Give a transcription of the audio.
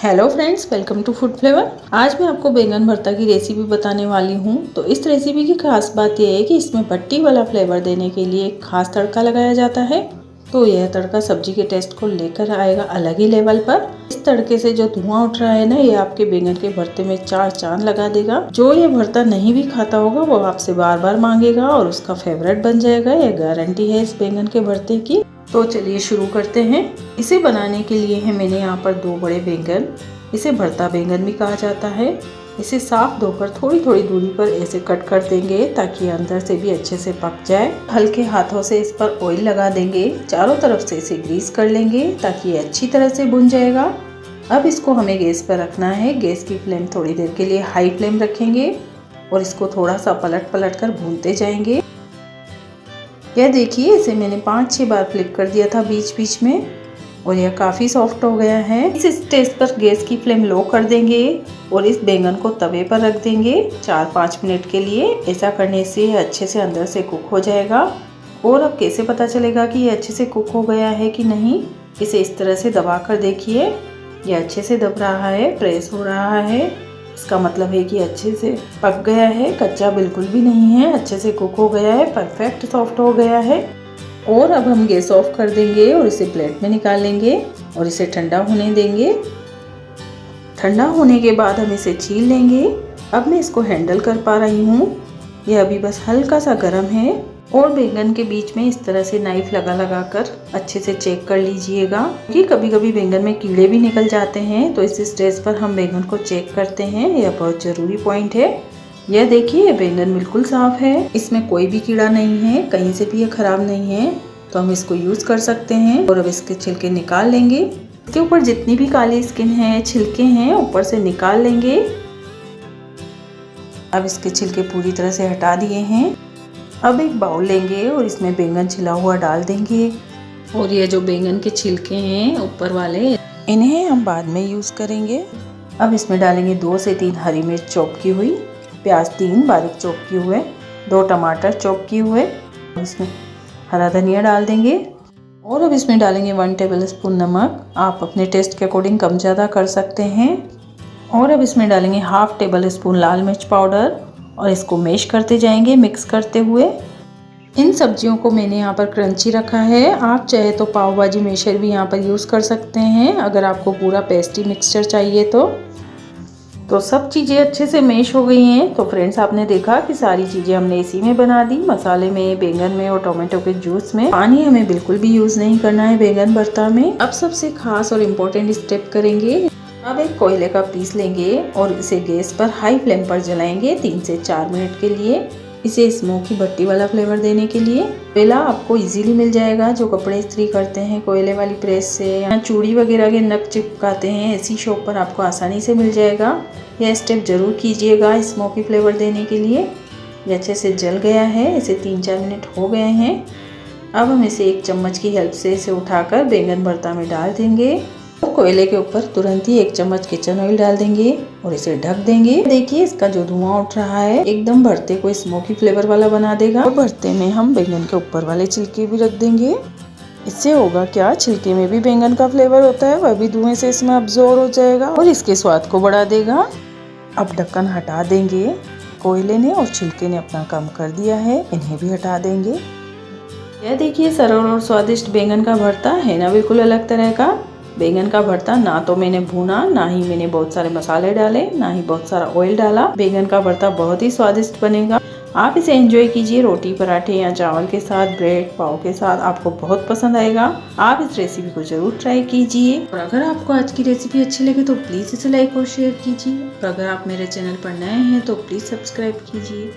Hello friends, welcome to food flavour. आज मैं आपको बैंगन भरता की रेसिपी बताने वाली हूँ। तो इस रेसिपी की खास बात यह है कि इसमें भट्टी वाला फ्लेवर देने के लिए एक खास तड़का लगाया जाता है। तो यह तड़का सब्जी के टेस्ट को लेकर आएगा अलग ही लेवल पर। इस तड़के से जो धुआं उठ रहा है ना, ये आपके बैंगन के भरते में चार चांद लगा देगा। जो ये भरता नहीं भी खाता होगा वो आपसे बार बार मांगेगा और उसका फेवरेट बन जाएगा। यह गारंटी है इस बैंगन के भरते की। तो चलिए शुरू करते हैं। इसे बनाने के लिए है मैंने यहाँ पर 2 बड़े बैंगन। इसे भरता बैंगन भी कहा जाता है। इसे साफ धोकर थोड़ी थोड़ी दूरी पर ऐसे कट कर देंगे ताकि अंदर से भी अच्छे से पक जाए। हल्के हाथों से इस पर ऑयल लगा देंगे। चारों तरफ से इसे ग्रीस कर लेंगे ताकि ये अच्छी तरह से भुन जाएगा। अब इसको हमें गैस पर रखना है। गैस की फ्लेम थोड़ी देर के लिए हाई फ्लेम रखेंगे और इसको थोड़ा सा पलट पलट कर भूनते जाएंगे। यह देखिए, इसे मैंने 5-6 बार फ्लिप कर दिया था बीच बीच में और यह काफ़ी सॉफ्ट हो गया है। इस स्टेज पर गैस की फ्लेम लो कर देंगे और इस बैंगन को तवे पर रख देंगे 4-5 मिनट के लिए। ऐसा करने से यह अच्छे से अंदर से कुक हो जाएगा। और अब कैसे पता चलेगा कि यह अच्छे से कुक हो गया है कि नहीं? इसे इस तरह से दबा कर देखिए, यह अच्छे से दब रहा है, प्रेस हो रहा है। इसका मतलब है कि अच्छे से पक गया है, कच्चा बिल्कुल भी नहीं है, अच्छे से कुक हो गया है, परफेक्ट सॉफ्ट हो गया है। और अब हम गैस ऑफ कर देंगे और इसे प्लेट में निकाल लेंगे और इसे ठंडा होने देंगे। ठंडा होने के बाद हम इसे छील लेंगे। अब मैं इसको हैंडल कर पा रही हूँ। यह अभी बस हल्का सा गर्म है और बैंगन के बीच में इस तरह से नाइफ लगा कर अच्छे से चेक कर लीजिएगा कि कभी कभी बैंगन में कीड़े भी निकल जाते हैं। तो इस स्टेज पर हम बैंगन को चेक करते हैं। यह बहुत ज़रूरी पॉइंट है। यह देखिए, बैंगन बिल्कुल साफ है, इसमें कोई भी कीड़ा नहीं है, कहीं से भी ये खराब नहीं है। तो हम इसको यूज़ कर सकते हैं। और अब इसके छिलके निकाल लेंगे। इसके ऊपर जितनी भी काली स्किन है, छिलके हैं, ऊपर से निकाल लेंगे। अब इसके छिलके पूरी तरह से हटा दिए हैं। अब एक बाउल लेंगे और इसमें बैंगन छिला हुआ डाल देंगे। और ये जो बैंगन के छिलके हैं ऊपर वाले, इन्हें हम बाद में यूज़ करेंगे। अब इसमें डालेंगे 2 से 3 हरी मिर्च चॉप की हुई, प्याज 3 बारीक चॉप किए हुए, 2 टमाटर चॉप किए हुए, इसमें हरा धनिया डाल देंगे। और अब इसमें डालेंगे 1 टेबलस्पून नमक। आप अपने टेस्ट के अकॉर्डिंग कम ज़्यादा कर सकते हैं। और अब इसमें डालेंगे 1/2 टेबलस्पून लाल मिर्च पाउडर और इसको मैश करते जाएंगे मिक्स करते हुए। इन सब्जियों को मैंने यहाँ पर क्रंची रखा है। आप चाहे तो पाव भाजी मैशर भी यहाँ पर यूज़ कर सकते हैं अगर आपको पूरा पेस्टी मिक्सचर चाहिए तो सब चीज़ें अच्छे से मैश हो गई हैं। तो फ्रेंड्स, आपने देखा कि सारी चीज़ें हमने इसी में बना दी, मसाले में, बैंगन में और टोमेटो के जूस में। पानी हमें बिल्कुल भी यूज़ नहीं करना है बैंगन भरता में। अब सबसे खास और इम्पोर्टेंट स्टेप करेंगे। अब एक कोयले का पीस लेंगे और इसे गैस पर हाई फ्लेम पर जलाएंगे 3 से 4 मिनट के लिए। इसे स्मोकी भट्टी वाला फ्लेवर देने के लिए। कोयला आपको इजीली मिल जाएगा जो कपड़े इस्त्री करते हैं कोयले वाली प्रेस से, या चूड़ी वगैरह के नग चिपकाते हैं, ऐसी शॉप पर आपको आसानी से मिल जाएगा। यह स्टेप ज़रूर कीजिएगा स्मोकी फ्लेवर देने के लिए। ये अच्छे से जल गया है, इसे 3-4 मिनट हो गए हैं। अब हम इसे एक चम्मच की हेल्प से इसे उठाकर बैंगन भरता में डाल देंगे। और कोयले के ऊपर तुरंत ही 1 चम्मच किचन ऑयल डाल देंगे और इसे ढक देंगे। देखिए, इसका जो धुआं उठ रहा है एकदम भरते को स्मोकी फ्लेवर वाला बना देगा। और भरते में हम बैंगन के ऊपर वाले छिलके भी रख देंगे। इससे होगा क्या, छिलके में भी बैंगन का फ्लेवर होता है, वह भी धुएं से इसमें अब्जॉर्ब हो जाएगा और इसके स्वाद को बढ़ा देगा। अब ढक्कन हटा देंगे। कोयले ने और छिलके ने अपना काम कर दिया है, इन्हें भी हटा देंगे। यह देखिए, सरल और स्वादिष्ट बैंगन का भरता है ना, बिल्कुल अलग तरह का। बैंगन का भरता ना तो मैंने भूना, ना ही मैंने बहुत सारे मसाले डाले, ना ही बहुत सारा ऑयल डाला। बैंगन का भरता बहुत ही स्वादिष्ट बनेगा। आप इसे एंजॉय कीजिए रोटी, पराठे या चावल के साथ, ब्रेड, पाव के साथ, आपको बहुत पसंद आएगा। आप इस रेसिपी को जरूर ट्राई कीजिए। और अगर आपको आज की रेसिपी अच्छी लगे तो प्लीज़ इसे लाइक और शेयर कीजिए। और अगर आप मेरे चैनल पर नए हैं तो प्लीज़ सब्सक्राइब कीजिए।